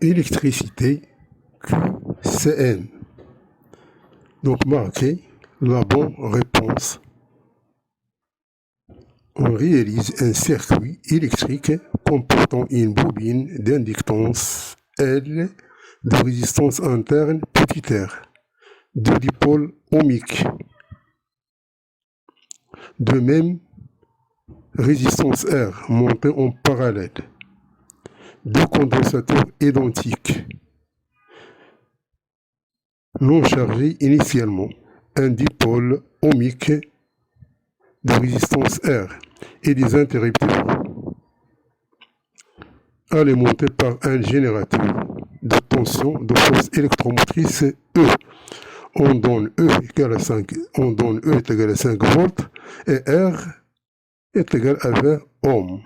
Électricité QCM. Donc marquez la bonne réponse. On réalise un circuit électrique comportant une bobine d'inductance L, de résistance interne petit r, de dipôle ohmique, de même résistance R montée en parallèle, deux condensateurs identiques, non chargés initialement, un dipôle ohmique de résistance R et des interrupteurs alimentés par un générateur de tension de force électromotrice E. On donne E égale à 5, on donne E est égal à 5 volts et R est égal à 20 ohms.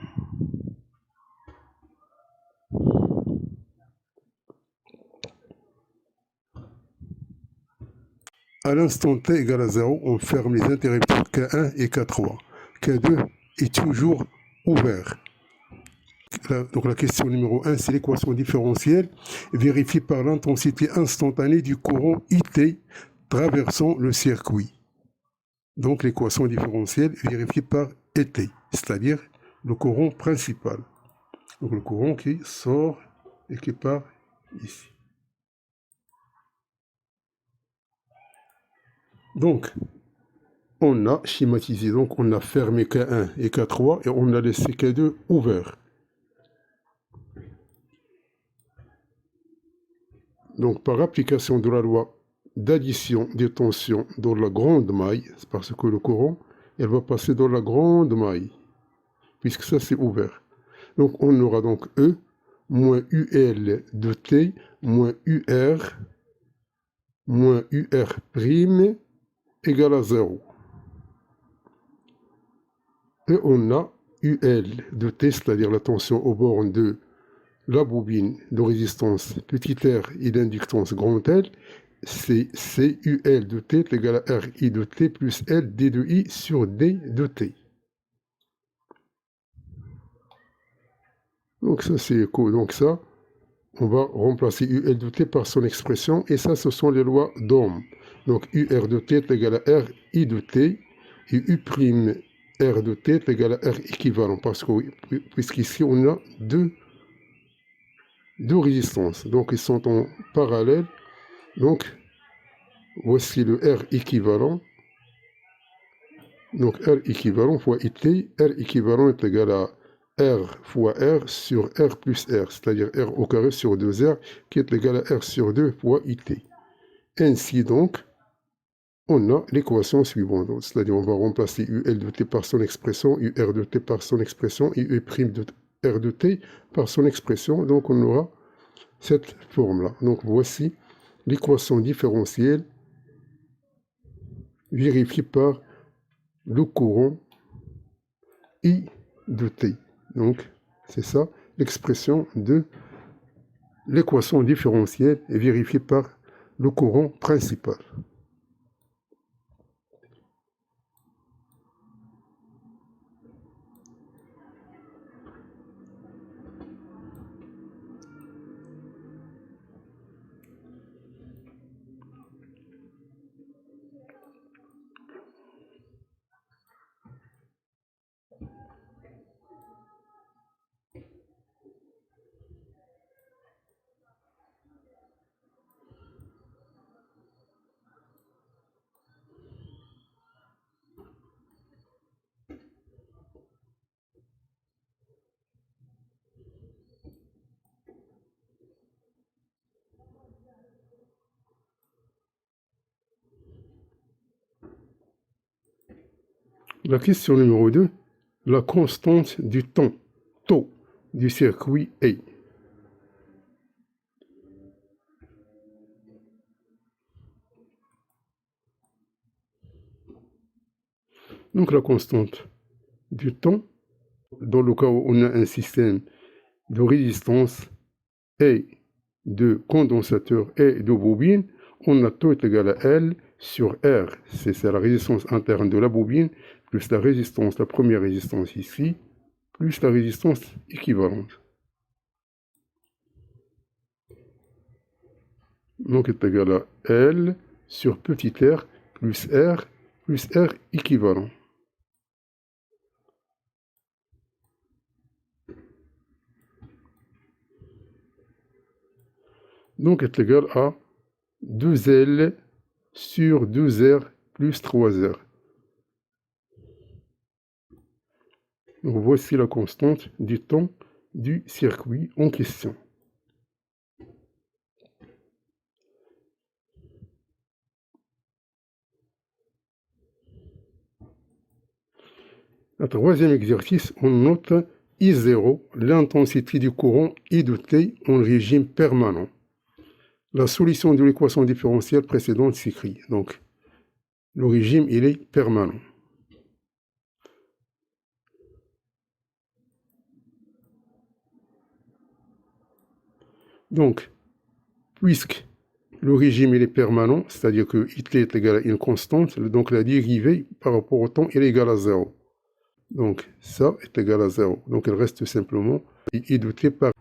À l'instant t égale à 0, on ferme les interrupteurs K1 et K3. K2 est toujours ouvert. Donc la question numéro 1, c'est l'équation différentielle vérifiée par l'intensité instantanée du courant IT traversant le circuit. Donc l'équation différentielle vérifiée par IT, c'est-à-dire le courant principal. Donc le courant qui sort et qui part ici. Donc, on a schématisé, donc on a fermé K1 et K3 et on a laissé K2 ouvert. Donc, par application de la loi d'addition des tensions dans la grande maille, c'est parce que le courant, elle va passer dans la grande maille, puisque ça c'est ouvert. Donc, on aura donc E moins UL de T moins UR prime égale à 0. Et on a UL de T, c'est-à-dire la tension aux bornes de la bobine de résistance petit r et d'inductance grand L, c'est CUL de T est égal à RI de T plus L D de I sur D de T. Donc ça c'est écho. Donc ça, on va remplacer UL de T par son expression et ça ce sont les lois d'Ohm. Donc UR de T est égal à RI de T et U' R de T est égal à R équivalent parce que puisqu'ici on a deux résistances. Donc ils sont en parallèle. Donc voici le R équivalent. Donc R équivalent fois IT. R équivalent est égal à R fois R sur R plus R, c'est-à-dire R au carré sur 2R qui est égal à R sur 2 fois IT. Ainsi donc, on a l'équation suivante. C'est-à-dire on va remplacer UL de T par son expression, UR de T par son expression et U' de R de T par son expression. Donc on aura cette forme-là. Donc voici l'équation différentielle vérifiée par le courant I de T. Donc c'est ça l'expression de l'équation différentielle vérifiée par le courant principal. La question numéro 2, la constante du temps, taux, du circuit A. Donc la constante du temps, dans le cas où on a un système de résistance et de condensateur et de bobine, on a taux est égal à L sur R, c'est la résistance interne de la bobine, plus la résistance, la première résistance ici, plus la résistance équivalente. Donc est égal à L sur petit r plus R équivalent. Donc est égal à 2L sur 2R plus 3R. Donc voici la constante du temps du circuit en question. Le troisième exercice, on note I0, l'intensité du courant I de T en régime permanent. La solution de l'équation différentielle précédente s'écrit. Donc, le régime, il est permanent. Donc, puisque le régime, il est permanent, c'est-à-dire que IT est égal à une constante, donc la dérivée par rapport au temps, elle est égale à 0. Donc, ça est égal à 0. Donc, il reste simplement I de T par...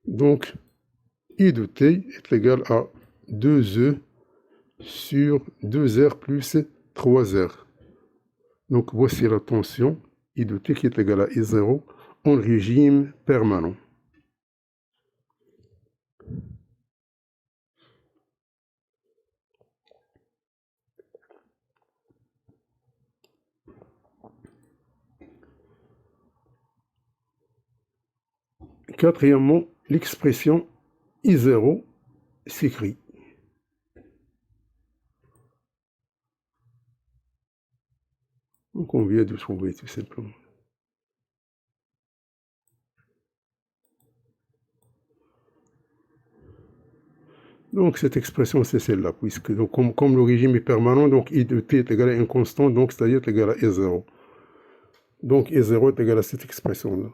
Donc, I de T est égal à 2E sur 2R plus 3R. Donc, voici la tension I de T qui est égale à I0 en régime permanent. Quatrièmement, l'expression I0 s'écrit. Donc on vient de trouver tout simplement. Donc cette expression c'est celle-là, puisque donc, comme le régime est permanent, donc I de T est égal à une constante, donc c'est-à-dire égal à I0. Donc I0 est égal à cette expression-là.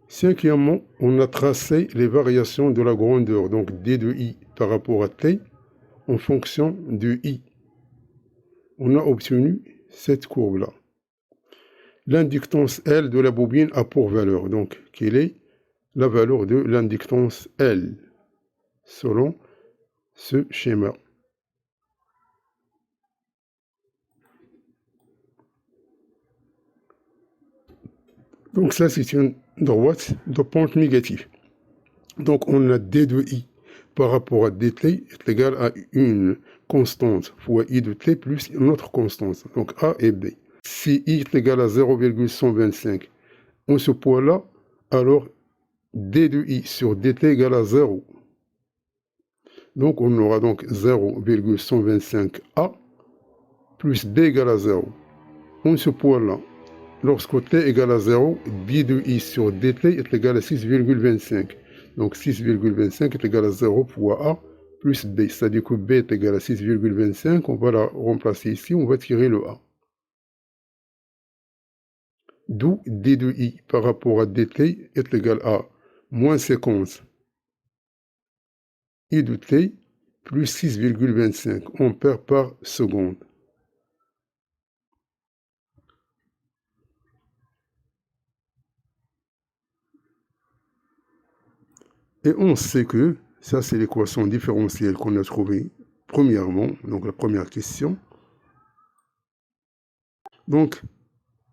Cinquièmement, on a tracé les variations de la grandeur, donc D de I par rapport à T, en fonction de I. On a obtenu cette courbe-là. L'inductance L de la bobine a pour valeur, donc, quelle est la valeur de l'inductance L, selon ce schéma. Donc ça, c'est une droite de pente négative. Donc on a D de I par rapport à dt est égal à une constante fois I de t plus une autre constante, donc A et B. Si I est égal à 0,125, on ce point-là, alors D de I sur dt égale à 0. Donc on aura donc 0,125A plus B égale à 0. On ce point-là, lorsque t égale à 0, b de I sur dt est égal à 6,25. Donc 6,25 est égal à 0 fois A plus B. C'est-à-dire que B est égal à 6,25. On va la remplacer ici, on va tirer le A. D'où D de I par rapport à dt est égal à moins 50 I de t plus 6,25 ampères par seconde. Et on sait que, ça c'est l'équation différentielle qu'on a trouvée premièrement, donc la première question. Donc,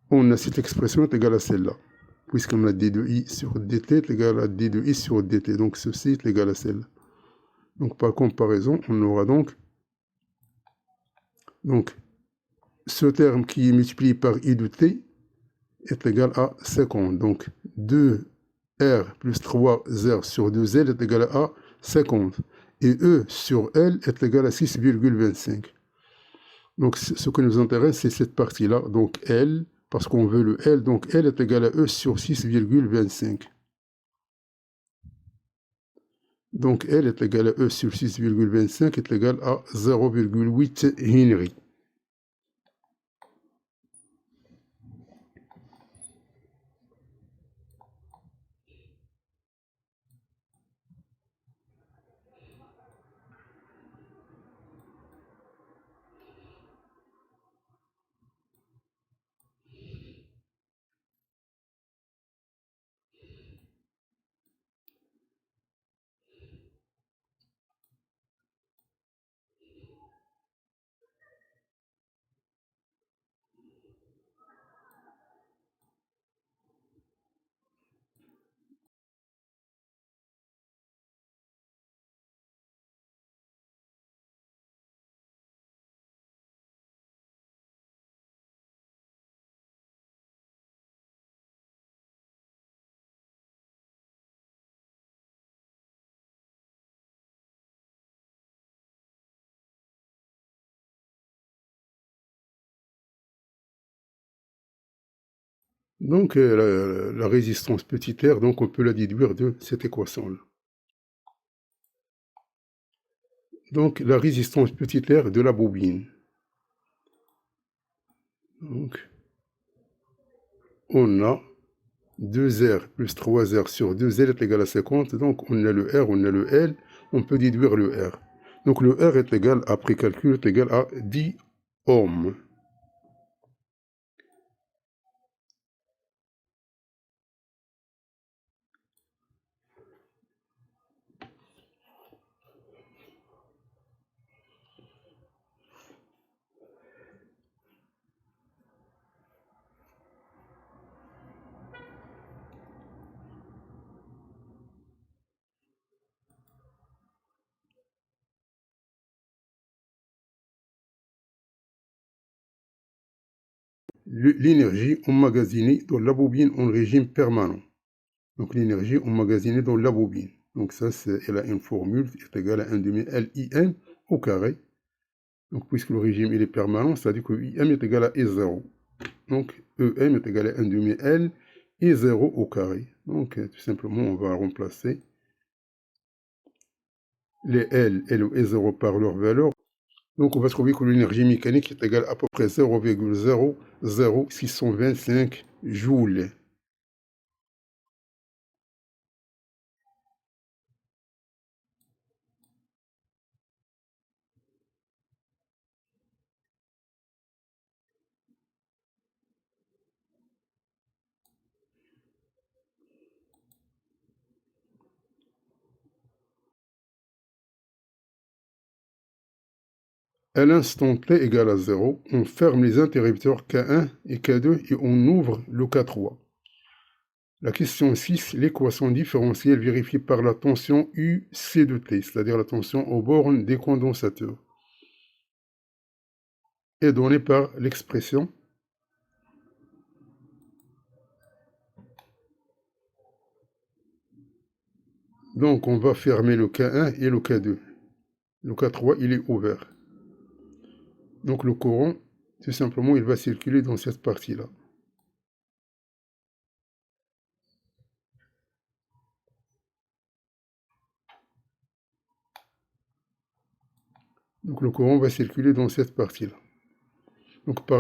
on a cette expression est égale à celle-là, puisqu'on a d de i sur dt est égal à d de i sur dt, donc ceci est égal à celle-là. Donc par comparaison, on aura donc ce terme qui est multiplié par i de t est égal à 50. Donc 2r plus 3r sur 2l est égal à 50. Et E sur L est égal à 6,25. Donc ce qui nous intéresse, c'est cette partie-là. Donc L parce qu'on veut le L, donc L est égal à E sur 6,25. Donc L est égal à E sur 6,25 est égal à 0,8 Henry. Donc la résistance petit r, donc on peut la déduire de cette équation-là. Donc la résistance petit r de la bobine. Donc on a 2R plus 3R sur 2L est égal à 50. Donc on a le R, on a le L, on peut déduire le R. Donc le R est égal, après calcul, est égal à 10 ohms. L'énergie emmagasinée dans la bobine en régime permanent. Donc l'énergie emmagasinée dans la bobine. Donc ça, elle a une formule qui est égale à 1 demi LIM au carré. Donc puisque le régime il est permanent, c'est-à-dire que IM est égal à E0. Donc EM est égal à 1 demi L E0 au carré. Donc tout simplement, on va remplacer les L et le E0 par leur valeur. Donc on va trouver que l'énergie mécanique est égale à peu près 0,00625 joules. À l'instant t égale à 0, on ferme les interrupteurs K1 et K2 et on ouvre le K3. La question 6, l'équation différentielle vérifiée par la tension UC de T, c'est-à-dire la tension aux bornes des condensateurs, est donnée par l'expression. Donc on va fermer le K1 et le K2. Le K3, il est ouvert. Donc le courant, tout simplement, il va circuler dans cette partie-là. Donc le courant va circuler dans cette partie-là. Donc par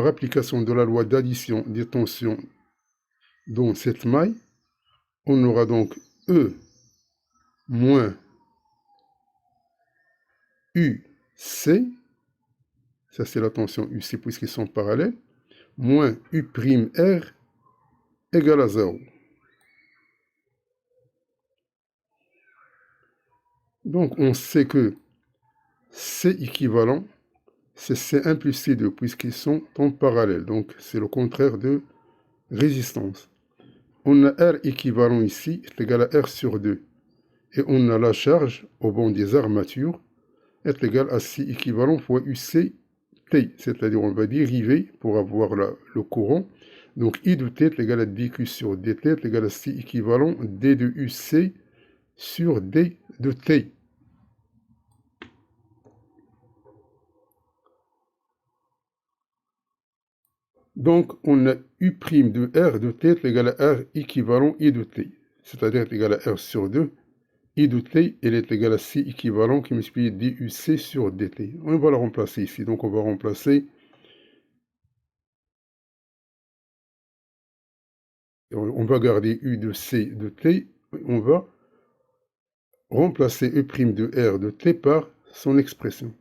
application de la loi d'addition des tensions dans cette maille, on aura donc E moins UC, ça c'est la tension UC puisqu'ils sont parallèles, moins U'R égale à 0. Donc on sait que C équivalent, c'est C1 plus C2 puisqu'ils sont en parallèle. Donc c'est le contraire de résistance. On a R équivalent ici, est égal à R sur 2. Et on a la charge au banc des armatures est égal à C équivalent fois UC T. C'est-à-dire on va dériver pour avoir le courant. Donc I de T est égal à dQ sur dt est égal à C équivalent D de UC sur D de T. Donc, on a U' de R de T est égal à R équivalent I de T. C'est-à-dire est égal à R sur 2. I de T, elle est égale à C équivalent qui multiplie DUC sur DT. On va la remplacer ici. Donc, on va remplacer. On va garder U de C de T. On va remplacer E' de R de T par son expression.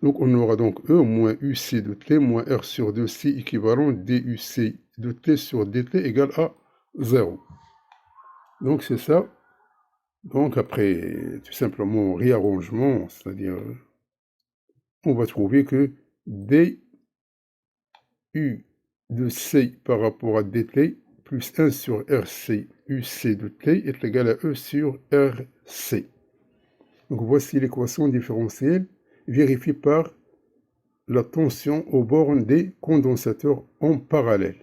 Donc, on aura donc E moins UC de T moins R sur 2C équivalent DUC de T sur DT égale à 0. Donc, c'est ça. Donc, après, tout simplement, réarrangement, c'est-à-dire, on va trouver que DU de C par rapport à DT plus 1 sur RC UC de T est égal à E sur RC. Donc, voici l'équation différentielle vérifiée par la tension aux bornes des condensateurs en parallèle.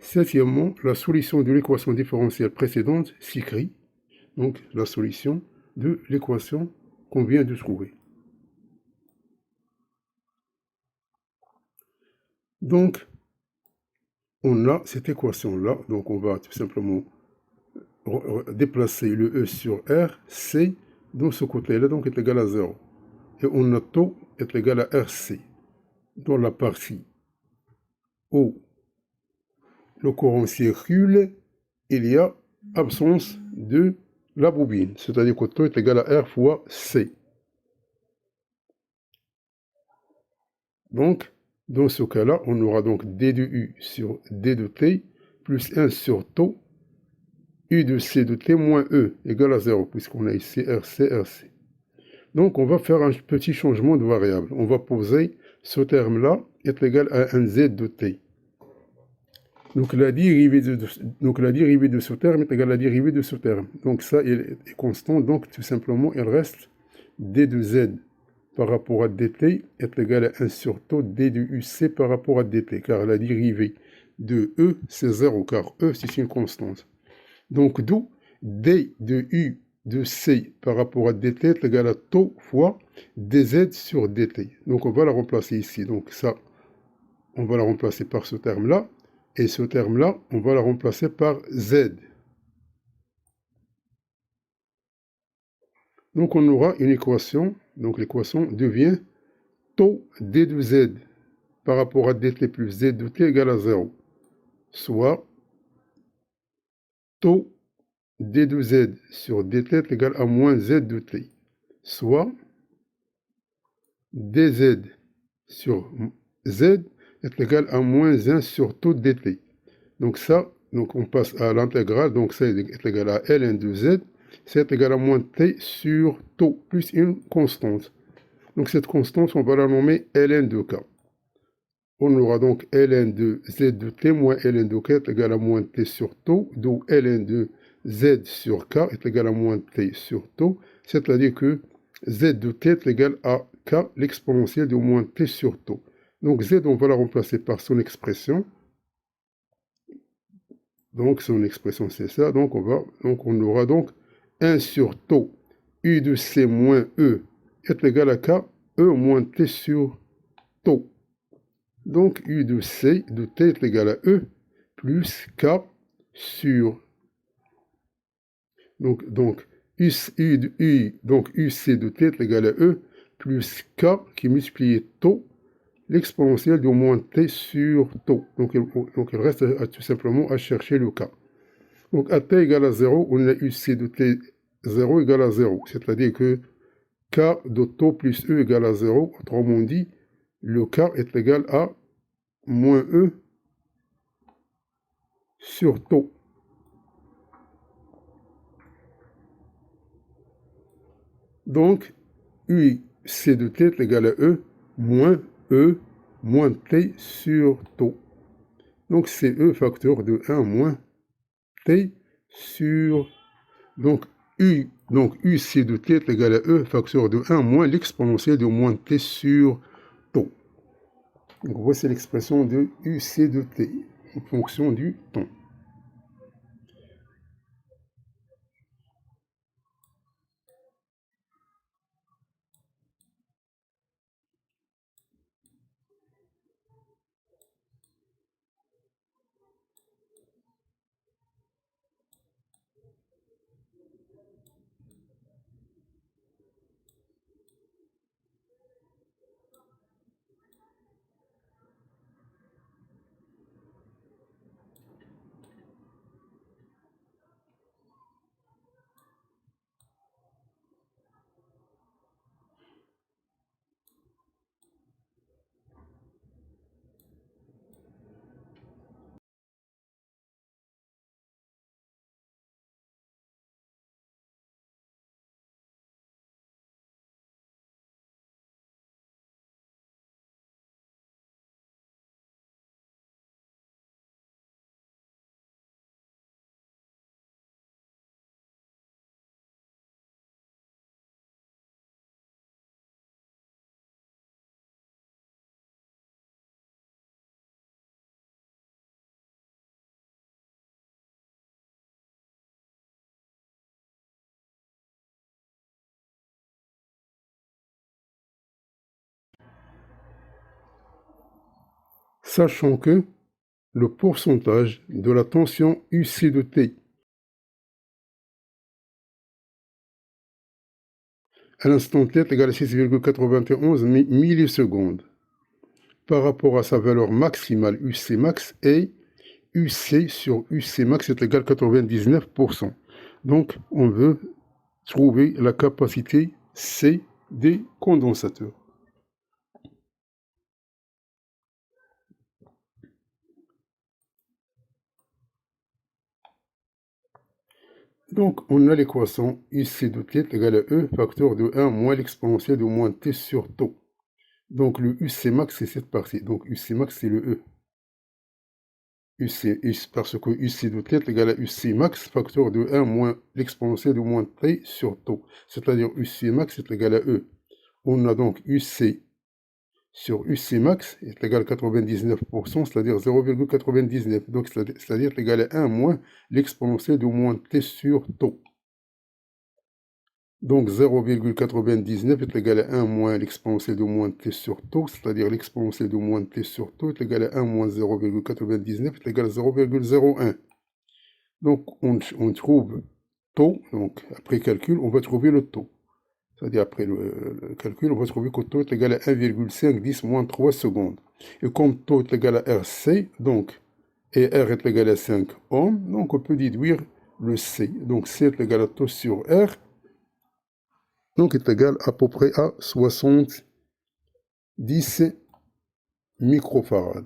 Septièmement, la solution de l'équation différentielle précédente s'écrit, donc la solution de l'équation qu'on vient de trouver. Donc, on a cette équation-là, donc on va tout simplement déplacer le E sur R, C, dans ce côté-là, donc est égal à 0. Et on a taux est égal à RC. Dans la partie où le courant circule, il y a absence de la bobine, c'est-à-dire que taux est égal à R fois C. Donc, dans ce cas-là, on aura donc D de U sur D de T plus 1 sur taux U de C de T moins E égale à 0, puisqu'on a ici RC, RC. Donc, on va faire un petit changement de variable. On va poser ce terme-là est égal à un Z de T. Donc la dérivée de ce terme est égale à la dérivée de ce terme. Donc ça, il est constant. Donc tout simplement, il reste D de Z par rapport à dt est égal à 1 sur taux D de UC par rapport à dt. Car la dérivée de E, c'est 0, car E, c'est une constante. Donc d'où D de U de C par rapport à dt est égal à taux fois dz sur dt. Donc on va la remplacer ici. Donc ça, on va la remplacer par ce terme-là. Et ce terme-là, on va la remplacer par Z. Donc on aura une équation. Donc l'équation devient taux D de Z par rapport à dt plus Z de t égale à 0. Soit taux D de Z sur dt est égal à moins Z de t. Soit dz sur Z est égal à moins 1 sur taux dt. Donc ça, donc on passe à l'intégrale, donc ça est égal à ln de z, c'est égal à moins t sur taux, plus une constante. Donc cette constante, on va la nommer ln de k. On aura donc ln de z de t moins ln de k est égal à moins t sur taux, d'où ln de z sur k est égal à moins t sur taux, c'est-à-dire que z de t est égal à k, l'exponentielle de moins t sur taux. Donc z, on va la remplacer par son expression. Donc, son expression, c'est ça. Donc, on aura donc 1 sur taux U de C moins E est égal à K, E moins T sur taux. Donc, U de C de T est égal à E plus K sur... Donc UC de T est égal à E plus K qui multiplie taux l'exponentielle de moins t sur taux. Donc il reste tout simplement à chercher le k. Donc à t égale à 0, on a UC de t 0 égale à 0. C'est-à-dire que k de taux plus e égale à 0. Autrement dit, le k est égal à moins e sur taux. Donc, UC de t est égal à e moins t sur taux. Donc, c'est e facteur de 1 moins t sur... Donc, UC de t est égal à e facteur de 1 moins l'exponentielle de moins t sur taux. Donc, voici l'expression de UC de t en fonction du temps. Sachant que le pourcentage de la tension UC de T à l'instant T est égal à 6,91 millisecondes par rapport à sa valeur maximale UC max et UC sur UC max est égal à 99%. Donc, on veut trouver la capacité C des condensateurs. Donc, on a l'équation UC de T est égal à E facteur de 1 moins l'exponentielle de moins T sur taux. Donc, le UC max, c'est cette partie. Donc, UC max, c'est le E. Parce que UC de T est égal à UC max facteur de 1 moins l'exponentielle de moins T sur taux. C'est-à-dire UC max est égal à E. On a donc UC sur UC max est égal à 99%, c'est-à-dire 0,99. Donc, c'est-à-dire égal à 1 moins l'exponentielle de moins T sur taux. Donc 0,99 est égal à 1 moins l'exponentielle de moins t sur taux, c'est-à-dire l'exponentielle de moins t sur taux est égal à 1 moins 0,99 est égal à 0,01. Donc on trouve taux, donc après calcul, on va trouver le taux. C'est-à-dire après le calcul, on va trouver que taux est égal à 1,510 moins 3 secondes. Et comme taux est égal à RC, donc, et R est égal à 5 ohms, donc on peut déduire le C. Donc C est égal à taux sur R, donc est égal à peu près à 70 microfarads.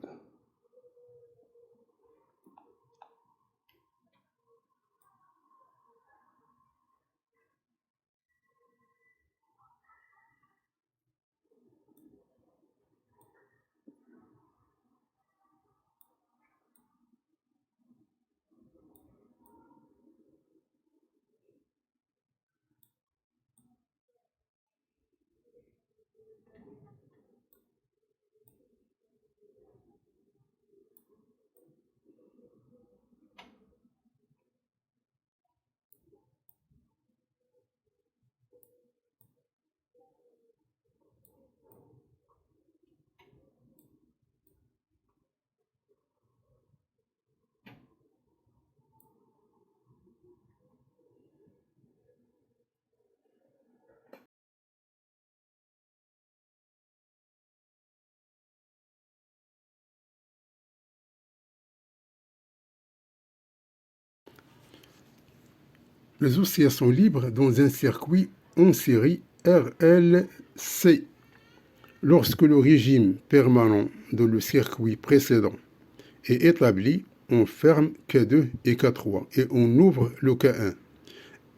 les oscillations libres dans un circuit en série RLC. Lorsque le régime permanent dans le circuit précédent est établi, on ferme K2 et K3 et on ouvre le K1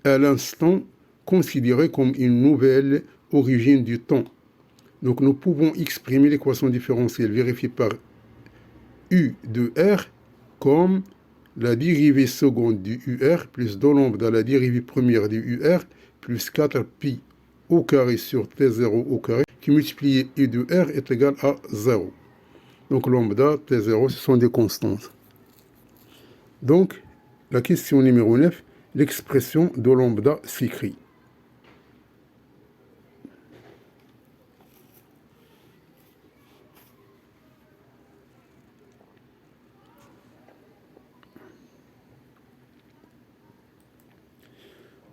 à l'instant considéré comme une nouvelle origine du temps. Donc nous pouvons exprimer l'équation différentielle vérifiée par U de R comme la dérivée seconde du UR plus 2 lambda la dérivée première du UR plus 4pi au carré sur T0 au carré qui multiplié U de R est égal à 0. Donc lambda, T0, ce sont des constantes. Donc, la question numéro 9, l'expression de lambda s'écrit.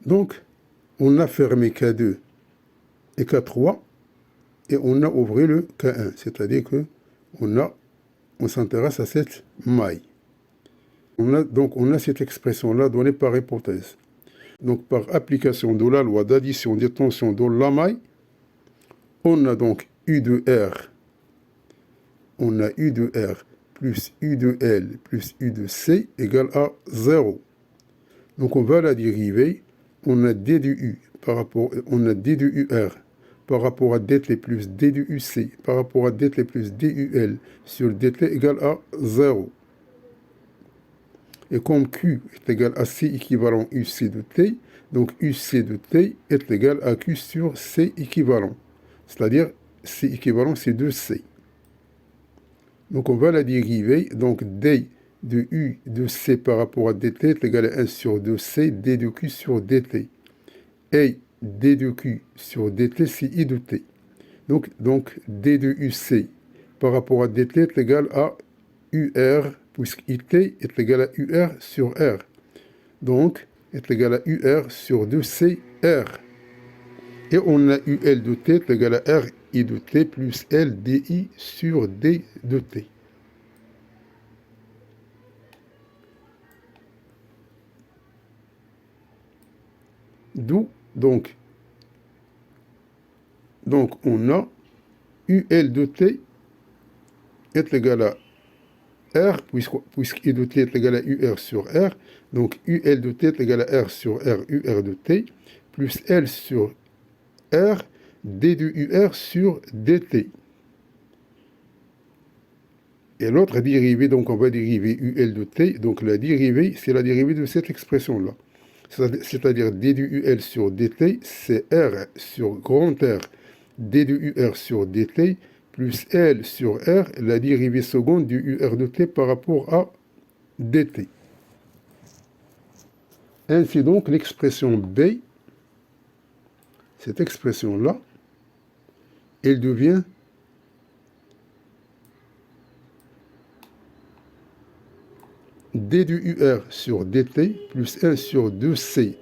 Donc, on a fermé K2 et K3 et on a ouvert le K1, c'est-à-dire que on s'intéresse à cette maille. On a cette expression-là donnée par hypothèse. Donc, par application de la loi d'addition des tensions de la maille, on a donc U de R. On a U de R plus U de L plus U de C égale à 0. Donc, on va la dériver. On a D du U on a D du UR par rapport à DT plus D du UC par rapport à DT plus DUL sur DT égale à 0. Et comme Q est égal à C équivalent UC de T, donc UC de T est égal à Q sur C équivalent. C'est-à-dire C équivalent c'est 2C. Donc on va la dériver, donc D de U de C par rapport à DT est égal à 1 sur 2C, D de Q sur DT. Et D de Q sur DT, c'est I de T. Donc D de UC par rapport à DT est égal à UR, puisque IT est égal à UR sur R. Donc, est égal à UR sur 2CR. Et on a UL de T est égal à RI de T plus LDI sur D de T. D'où, donc, on a UL de T est égal à R, puisque I de T est égal à UR sur R. Donc, UL de T est égal à R sur R, UR de T, plus L sur R, D de UR sur DT. Et l'autre dérivée, donc on va dériver UL de T, donc la dérivée, c'est la dérivée de cette expression-là. C'est-à-dire D de UL sur DT, c'est R sur grand R, D de UR sur DT, plus L sur R, la dérivée seconde du UR de T par rapport à DT. Ainsi donc, l'expression B, cette expression-là, elle devient D du UR sur DT plus 1 sur 2C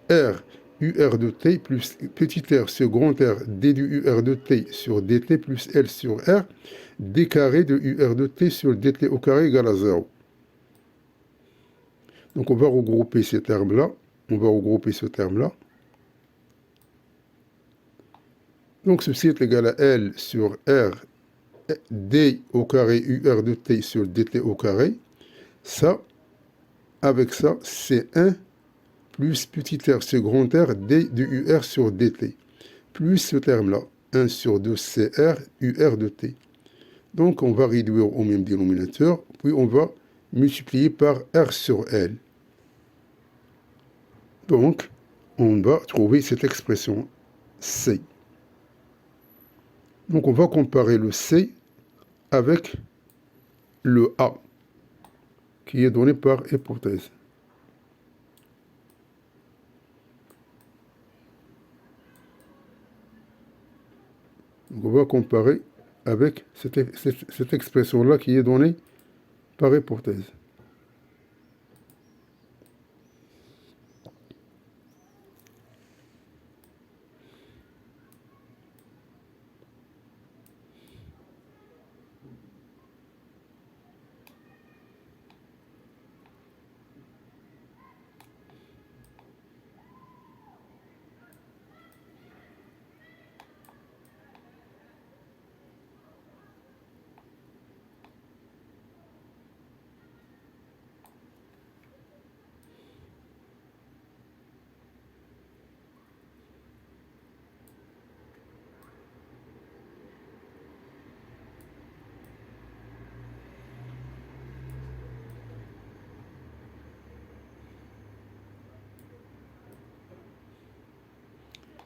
R UR de T plus petit r sur grand R D du UR de T sur DT plus L sur R D carré de UR de T sur DT au carré égale à 0. Donc on va regrouper ces termes-là. On va regrouper ce terme-là. Donc ceci est égal à L sur R D au carré UR de T sur DT au carré. Ça, avec ça, c'est 1 plus petit r sur grand R D de UR sur DT, plus ce terme-là, 1 sur 2 CR UR de T. Donc on va réduire au même dénominateur, puis on va multiplier par R sur L. Donc, on va trouver cette expression C. Donc on va comparer le C avec le A, qui est donné par hypothèse. Donc on va comparer avec cette expression-là qui est donnée par hypothèse.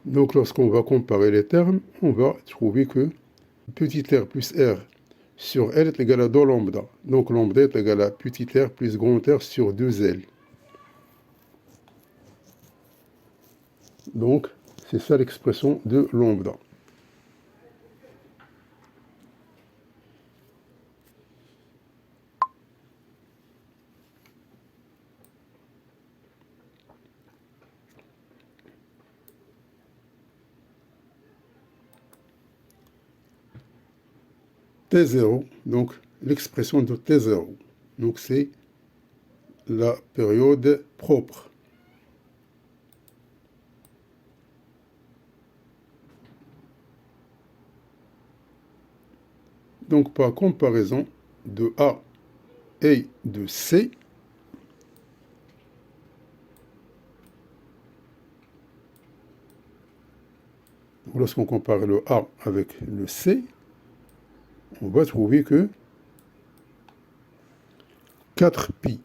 Donc lorsqu'on va comparer les termes, on va trouver que petit r plus r sur L est égal à 2 lambda. Donc lambda est égal à petit r plus grand R sur 2L. Donc c'est ça l'expression de lambda. T0, donc l'expression de T0. Donc c'est la période propre. Donc par comparaison de A et de C, lorsqu'on compare le A avec le C, on va trouver que 4pi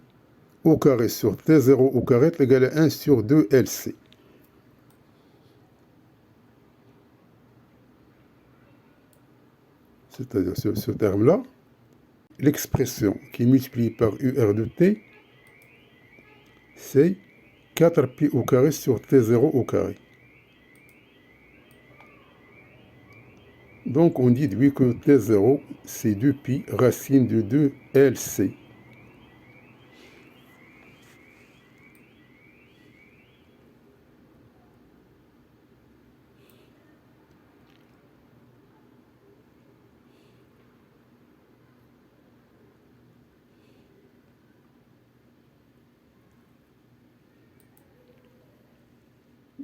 au carré sur T0 au carré est égal à 1 sur 2LC. C'est-à-dire ce terme-là, l'expression qui multiplie par UR de T, c'est 4pi au carré sur T0 au carré. Donc on dit lui que T0, c'est 2pi racine de 2LC.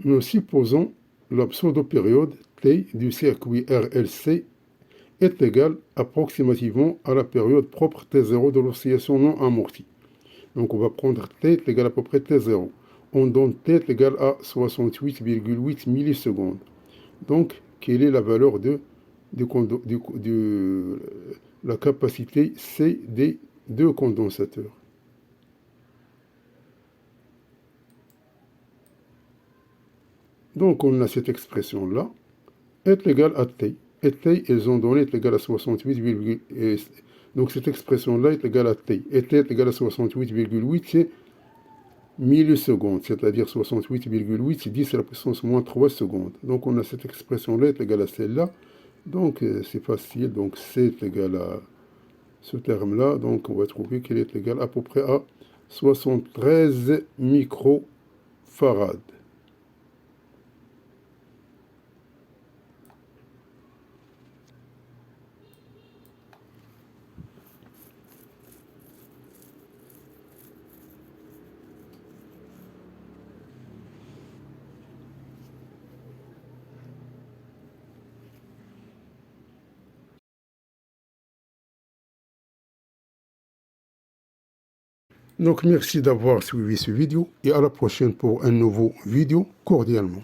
Nous supposons la pseudo-période T du circuit RLC est égale approximativement à la période propre T0 de l'oscillation non amortie. Donc on va prendre T est égal à peu près T0. On donne T est égal à 68,8 millisecondes. Donc, quelle est la valeur de la capacité C des deux condensateurs? Donc, on a cette expression-là, est égal à T. Et T, ils ont donné est égal à 68, donc cette expression-là est égale à T. Et T est égal à 68,8 millisecondes, c'est-à-dire 68,8, c'est 10 à la puissance moins 3 secondes. Donc on a cette expression-là est égale à celle-là. Donc c'est facile, donc C est égal à ce terme-là. Donc on va trouver qu'elle est égale à peu près à 73 microfarads. Donc merci d'avoir suivi cette vidéo et à la prochaine pour un nouveau vidéo cordialement.